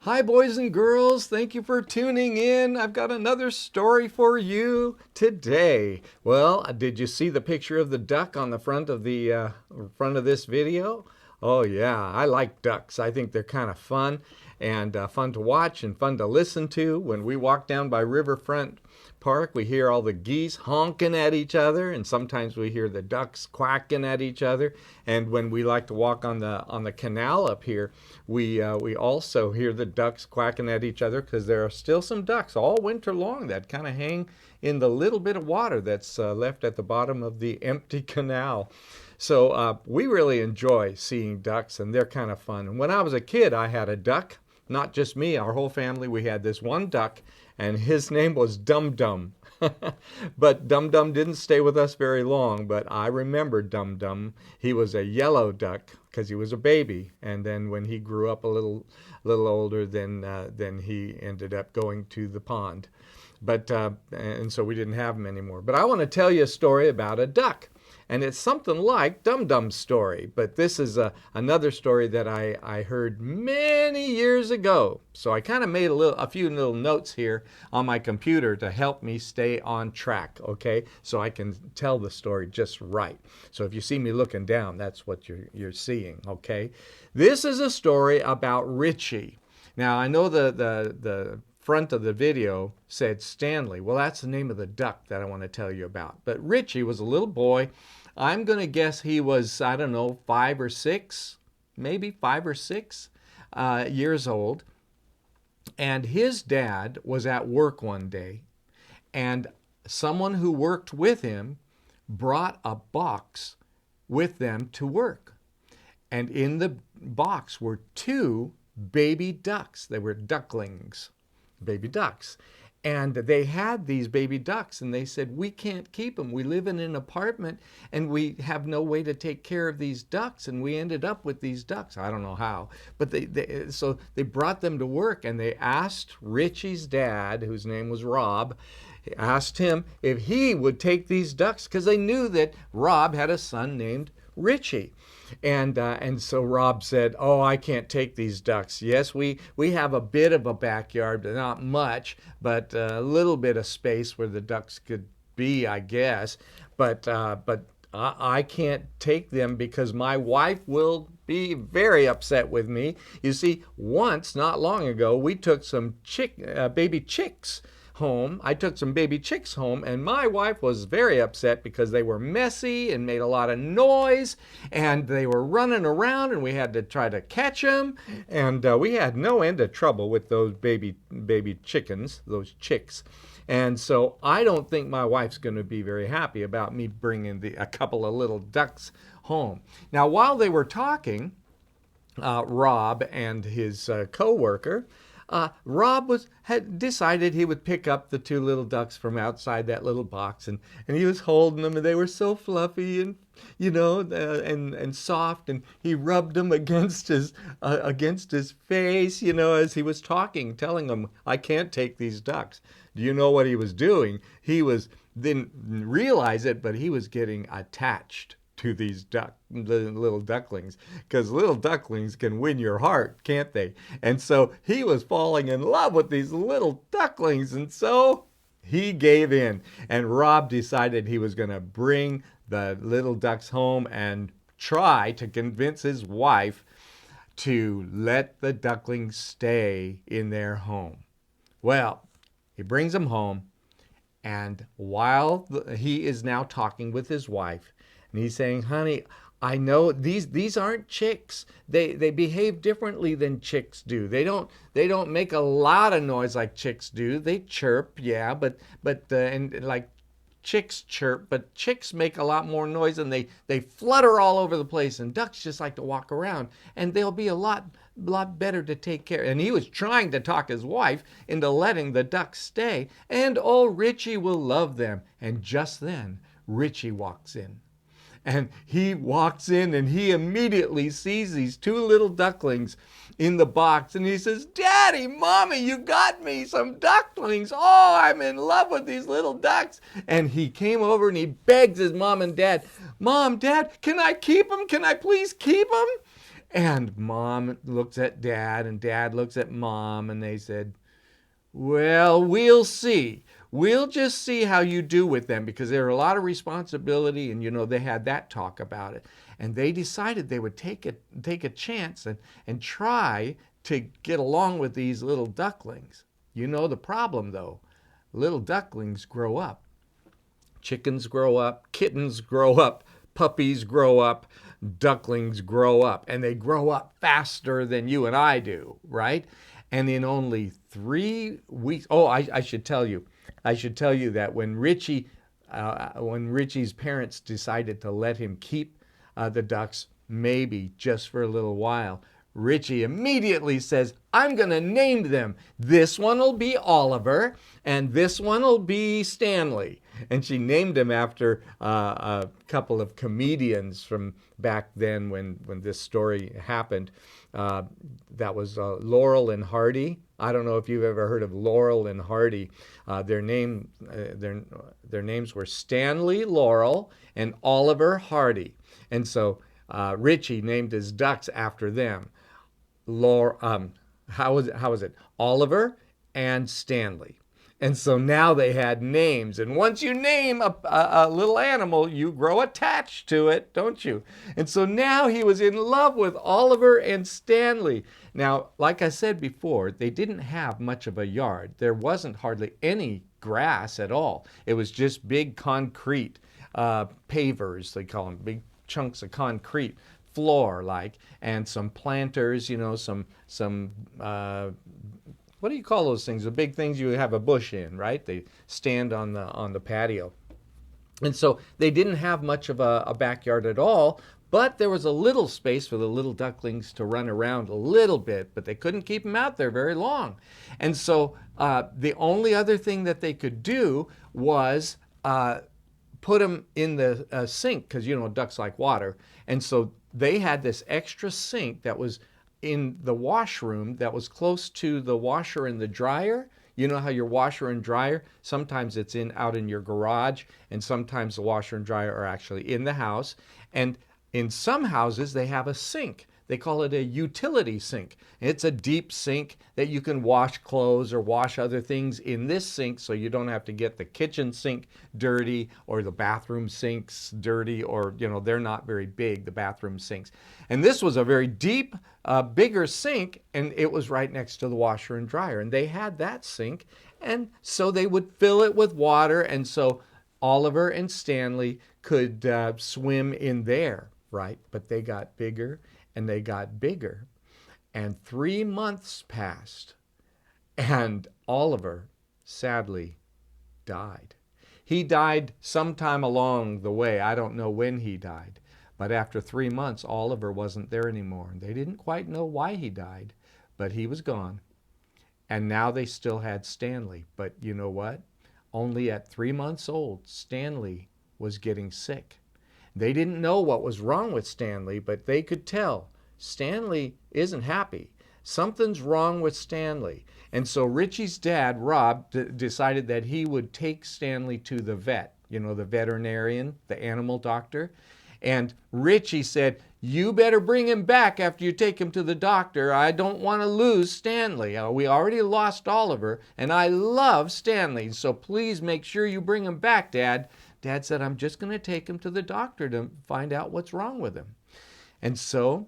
Hi, boys and girls. Thank you for tuning in. I've got another story for you today. Well, did you see the picture of the duck on the front of this video? Oh yeah, I like ducks. I think they're kind of fun and fun to watch and fun to listen to. When we walk down by Riverfront Park, we hear all the geese honking at each other, and sometimes we hear the ducks quacking at each other. And when we like to walk on the canal up here, we also hear the ducks quacking at each other because there are still some ducks all winter long that kind of hang in the little bit of water that's left at the bottom of the empty canal. So we really enjoy seeing ducks, and they're kind of fun. And when I was a kid, I had a duck. Not just me, our whole family. We had this one duck, and his name was Dum Dum. But Dum Dum didn't stay with us very long, but I remember Dum Dum. He was a yellow duck because he was a baby, and then when he grew up a little older, then he ended up going to the pond. But and so we didn't have him anymore. But I want to tell you a story about a duck. And it's something like Dum Dum's story, but this is another story that I heard many years ago. So I kind of made a few little notes here on my computer to help me stay on track, okay? So I can tell the story just right. So if you see me looking down, that's what you're seeing, okay? This is a story about Richie. Now I know the front of the video said Stanley. Well, that's the name of the duck that I want to tell you about. But Richie was a little boy. I'm going to guess he was, I don't know, 5 or 6, maybe 5 or 6 years old. And his dad was at work one day, and someone who worked with him brought a box with them to work. And in the box were 2 baby ducks. They were ducklings, baby ducks. And they had these baby ducks, and they said, we can't keep them. We live in an apartment, and we have no way to take care of these ducks, and we ended up with these ducks. I don't know how. But so they brought them to work, and they asked Richie's dad, whose name was Rob, asked him if he would take these ducks, because they knew that Rob had a son named Richie. And so Rob said, oh, I can't take these ducks. Yes, we have a bit of a backyard, but not much, but a little bit of space where the ducks could be, I guess. But I can't take them because my wife will be very upset with me. You see, once, not long ago, we took some baby chicks home. I took some baby chicks home, and my wife was very upset because they were messy and made a lot of noise, and they were running around, and we had to try to catch them, and we had no end of trouble with those baby chickens, those chicks. And so I don't think my wife's going to be very happy about me bringing a couple of little ducks home. Now, while they were talking, Rob and his co-worker, Rob had decided he would pick up the 2 little ducks from outside that little box, and he was holding them, and they were so fluffy and and soft, and he rubbed them against his face, as he was talking, telling them, I can't take these ducks. Do you know what he was doing? He was, didn't realize it, but he was getting attached to these little ducklings, because little ducklings can win your heart, can't they? And so he was falling in love with these little ducklings, and so he gave in, and Rob decided he was going to bring the little ducks home and try to convince his wife to let the ducklings stay in their home. Well, he brings them home, and while he is now talking with his wife, and he's saying, honey, I know these aren't chicks. They behave differently than chicks do. They don't make a lot of noise like chicks do. They chirp, yeah, but and like chicks chirp, but chicks make a lot more noise, and they flutter all over the place, and ducks just like to walk around, and they'll be a lot better to take care. And he was trying to talk his wife into letting the ducks stay, and oh, Richie will love them. And just then, Richie walks in. And he walks in, and he immediately sees these 2 little ducklings in the box, and he says, Daddy, Mommy, you got me some ducklings. Oh, I'm in love with these little ducks. And he came over and he begs his mom and dad, Mom, Dad, can I keep them? Can I please keep them? And Mom looks at Dad, and Dad looks at Mom, and they said, well, we'll see. We'll just see how you do with them, because there are a lot of responsibility, and they had that talk about it. And they decided they would take a chance and try to get along with these little ducklings. You know the problem though. Little ducklings grow up. Chickens grow up, kittens grow up, puppies grow up, ducklings grow up, and they grow up faster than you and I do, right? And in only 3 weeks, I should tell you that when Richie's parents decided to let him keep the ducks, maybe just for a little while, Richie immediately says, I'm going to name them. This one will be Oliver, and this one will be Stanley. And she named him after a couple of comedians from back then when this story happened. That was Laurel and Hardy. I don't know if you've ever heard of Laurel and Hardy. Their names were Stanley Laurel and Oliver Hardy. And so Richie named his ducks after them. How was it? Oliver and Stanley. And so now they had names. And once you name a little animal, you grow attached to it, don't you? And so now he was in love with Oliver and Stanley. Now, like I said before, they didn't have much of a yard. There wasn't hardly any grass at all. It was just big concrete pavers, they call them, big chunks of concrete floor and some planters, some what do you call those things? The big things you have a bush in, right? They stand on the patio. And so they didn't have much of a backyard at all, but there was a little space for the little ducklings to run around a little bit, but they couldn't keep them out there very long. And so the only other thing that they could do was put them in the sink, because ducks like water. And so they had this extra sink that was in the washroom that was close to the washer and the dryer. You know how your washer and dryer, sometimes it's out in your garage, and sometimes the washer and dryer are actually in the house. And in some houses, they have a sink. They call it a utility sink. It's a deep sink that you can wash clothes or wash other things in this sink, so you don't have to get the kitchen sink dirty or the bathroom sinks dirty, or, they're not very big, the bathroom sinks. And this was a very deep, bigger sink, and it was right next to the washer and dryer. And they had that sink, and so they would fill it with water, and so Oliver and Stanley could swim in there, right? But they got bigger and they got bigger. And 3 months passed, and Oliver sadly died. He died sometime along the way. I don't know when he died. But after 3 months, Oliver wasn't there anymore. They didn't quite know why he died, but he was gone. And now they still had Stanley. But you know what? Only at 3 months old, Stanley was getting sick. They didn't know what was wrong with Stanley, but they could tell Stanley isn't happy. Something's wrong with Stanley. And so Richie's dad, Rob, decided that he would take Stanley to the vet, the veterinarian, the animal doctor. And Richie said, you better bring him back after you take him to the doctor. I don't want to lose Stanley. We already lost Oliver, and I love Stanley. So please make sure you bring him back, Dad. Dad said, I'm just going to take him to the doctor to find out what's wrong with him. And so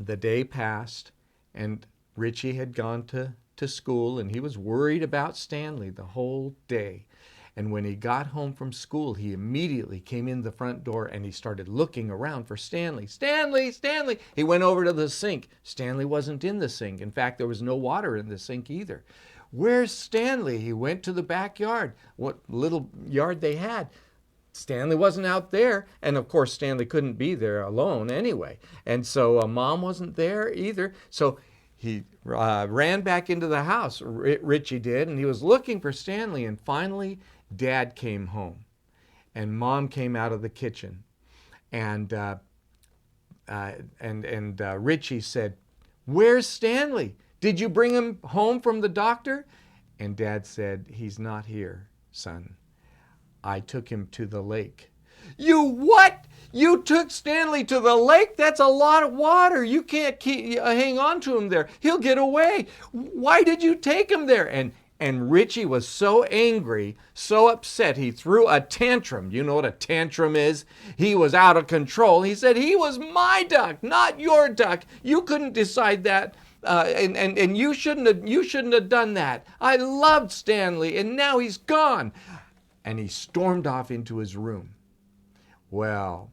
the day passed, and Richie had gone to school, and he was worried about Stanley the whole day. And when he got home from school, he immediately came in the front door and he started looking around for Stanley. Stanley, Stanley! He went over to the sink. Stanley wasn't in the sink. In fact, there was no water in the sink either. Where's Stanley? He went to the backyard, what little yard they had. Stanley wasn't out there. And of course, Stanley couldn't be there alone anyway. And so Mom wasn't there either. So he ran back into the house, Richie did, and he was looking for Stanley. And finally, Dad came home, and Mom came out of the kitchen, and Richie said, "Where's Stanley? Did you bring him home from the doctor?" And Dad said, "He's not here, son. I took him to the lake." You what? You took Stanley to the lake? That's a lot of water. You can't hang on to him there. He'll get away. Why did you take him there?" And Richie was so angry, so upset, he threw a tantrum. You know what a tantrum is? He was out of control. He said, "He was my duck, not your duck. You couldn't decide that. And you shouldn't have done that. I loved Stanley, and now he's gone." And he stormed off into his room. Well,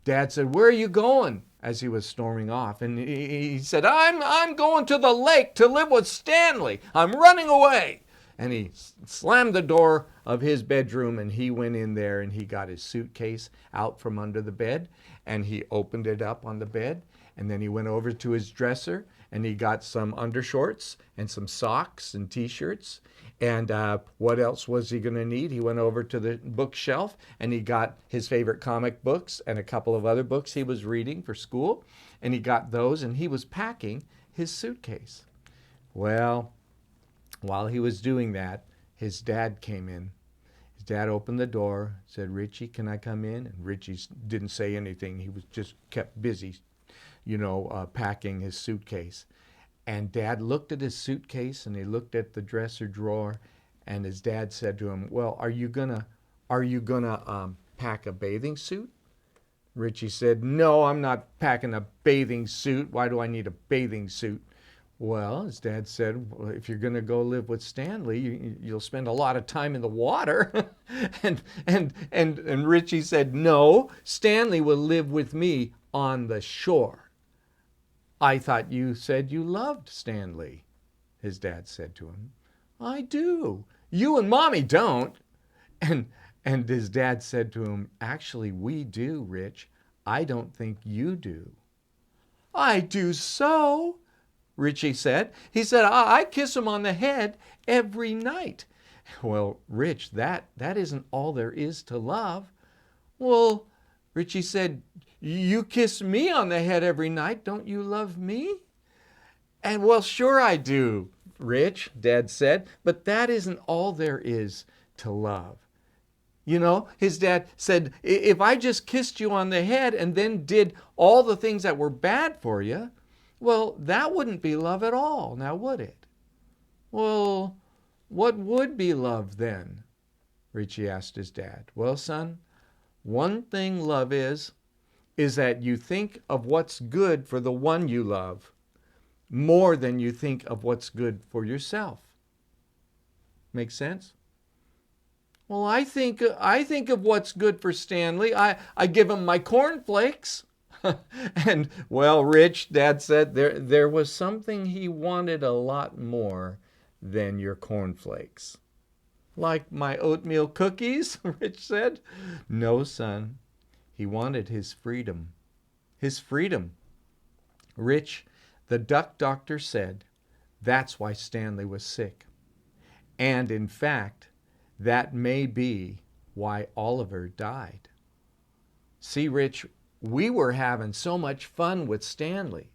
Dad said, "Where are you going?" as he was storming off. And he said, I'm going to the lake to live with Stanley. I'm running away." And he slammed the door of his bedroom, and he went in there, and he got his suitcase out from under the bed, and he opened it up on the bed, and then he went over to his dresser, and he got some undershorts and some socks and t-shirts. And what else was he going to need? He went over to the bookshelf, and he got his favorite comic books and a couple of other books he was reading for school. And he got those, and he was packing his suitcase. Well, while he was doing that, his dad came in. His dad opened the door, said, "Richie, can I come in?" And Richie didn't say anything. He was just kept busy, packing his suitcase. And Dad looked at his suitcase, and he looked at the dresser drawer, and his dad said to him, "Well, are you gonna pack a bathing suit?" Richie said, "No, I'm not packing a bathing suit. Why do I need a bathing suit?" Well, his dad said, "Well, if you're going to go live with Stanley, you'll spend a lot of time in the water." and Richie said, "No, Stanley will live with me on the shore." "I thought you said you loved Stanley," his dad said to him. "I do. You and Mommy don't." And his dad said to him, "Actually, we do, Rich. I don't think you do." "I do so," Richie said. He said, I kiss him on the head every night." "Well, Rich, that isn't all there is to love." "Well," Richie said, "you kiss me on the head every night. Don't you love me?" "And well, sure I do, Rich," Dad said, "but that isn't all there is to love." His dad said, "If I just kissed you on the head and then did all the things that were bad for you, well, that wouldn't be love at all, now would it?" "Well, what would be love then?" Richie asked his dad. "Well, son, one thing love is that you think of what's good for the one you love more than you think of what's good for yourself." Make sense? "Well, I think of what's good for Stanley. I give him my cornflakes." And, well, Rich, Dad said, there was something he wanted a lot more than your cornflakes. "Like my oatmeal cookies?" Rich said. "No, son. He wanted his freedom." His freedom. Rich, the duck doctor said that's why Stanley was sick. And in fact, that may be why Oliver died. See, Rich, we were having so much fun with Stanley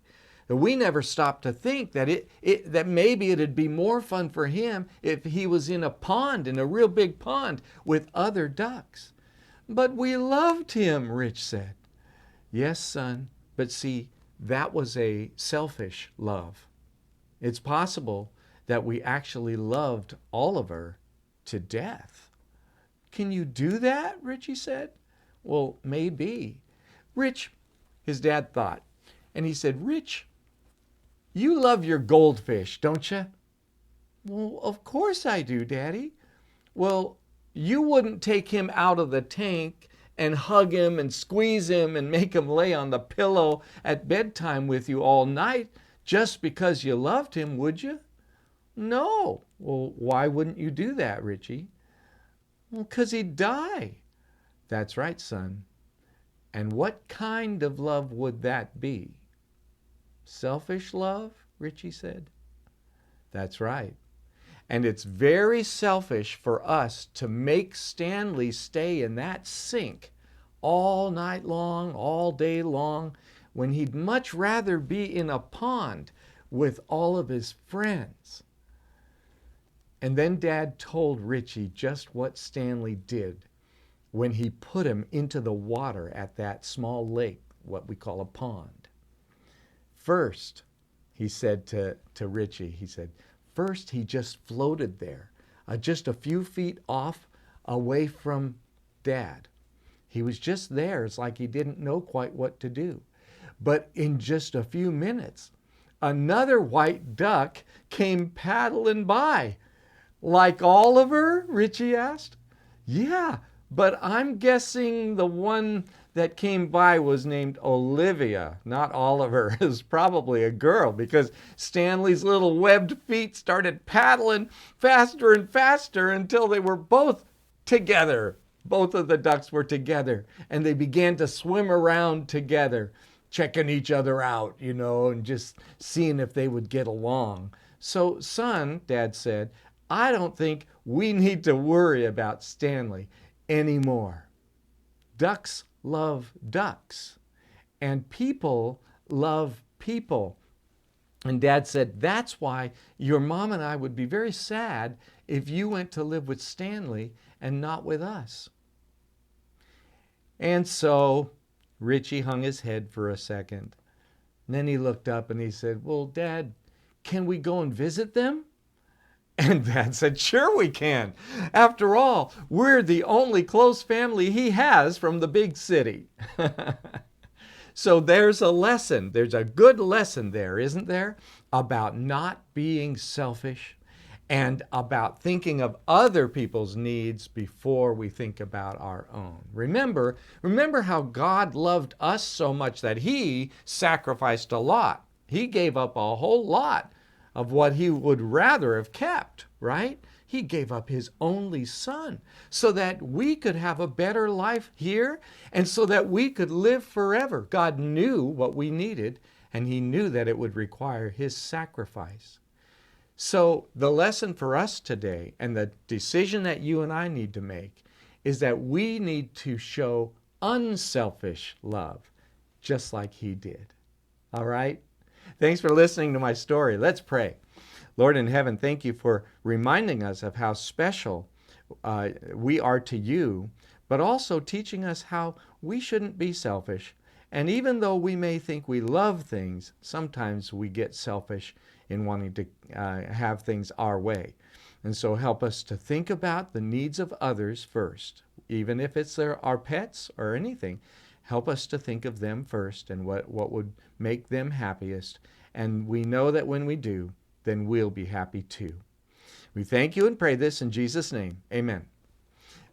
that we never stopped to think that that maybe it'd be more fun for him if he was in a pond, in a real big pond with other ducks. "But we loved him," Rich said. "Yes, son, but see, that was a selfish love. It's possible that we actually loved Oliver to death." "Can you do that?" Richie said. "Well, maybe." "Rich," his dad thought, and he said, "Rich, you love your goldfish, don't you?" "Well, of course I do, Daddy." "Well, you wouldn't take him out of the tank and hug him and squeeze him and make him lay on the pillow at bedtime with you all night just because you loved him, would you?" "No." "Well, why wouldn't you do that, Richie?" "Well, 'cause he'd die." "That's right, son. And what kind of love would that be?" "Selfish love," Richie said. "That's right. And it's very selfish for us to make Stanley stay in that sink all night long, all day long, when he'd much rather be in a pond with all of his friends." And then Dad told Richie just what Stanley did when he put him into the water at that small lake, what we call a pond. First, he said to Richie, he said, first he just floated there, just a few feet off away from Dad. He was just there. It's like he didn't know quite what to do. But in just a few minutes, another white duck came paddling by. Like Oliver? Richie asked. Yeah, but I'm guessing the one that came by was named Olivia, not Oliver. It was probably a girl because Stanley's little webbed feet started paddling faster and faster until they were both together. Both of the ducks were together, and they began to swim around together, checking each other out, and just seeing if they would get along. So, son, Dad said, I don't think we need to worry about Stanley anymore. Ducks love ducks, and people love people. And Dad said, that's why your mom and I would be very sad if you went to live with Stanley and not with us. And so Richie hung his head for a second. And then he looked up and he said, well, Dad, can we go and visit them? And Dad said, sure we can. After all, we're the only close family he has from the big city. So there's a lesson. There's a good lesson there, isn't there? About not being selfish and about thinking of other people's needs before we think about our own. Remember how God loved us so much that he sacrificed a lot. He gave up a whole lot of what he would rather have kept, right? He gave up his only son so that we could have a better life here and so that we could live forever. God knew what we needed, and he knew that it would require his sacrifice. So the lesson for us today, and the decision that you and I need to make, is that we need to show unselfish love, just like he did. All right? Thanks for listening to my story. Let's pray. Lord in heaven, thank you for reminding us of how special we are to you, but also teaching us how we shouldn't be selfish. And even though we may think we love things, sometimes we get selfish in wanting to have things our way. And so help us to think about the needs of others first, even if it's our pets or anything. Help us to think of them first and what would make them happiest. And we know that when we do, then we'll be happy too. We thank you and pray this in Jesus' name. Amen.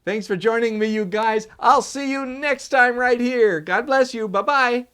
Thanks for joining me, you guys. I'll see you next time right here. God bless you. Bye-bye.